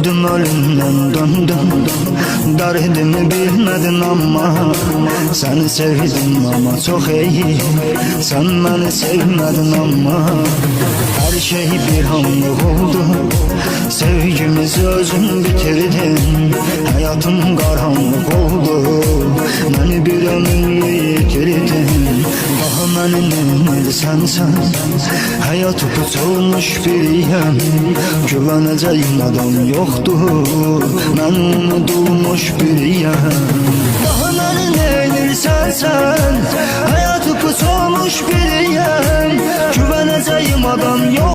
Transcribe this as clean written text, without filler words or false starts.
Öldüm ölümden döndüm, derdimi bilmedin ama seni sevdim ama çok iyi. Sen beni sevmedin ama her şey bir anlık oldu. Sevgimizi özün bitirdin, hayatım karanlık oldu. Beni bir ömür yitirdin, daha benim sensen. Hayat tutulmuş biriyim, güveneceğim adam yoktu. Ben unutulmuş biriyim, daha benim sensen. Hayat tutulmuş biriyim, güveneceğim adam yok.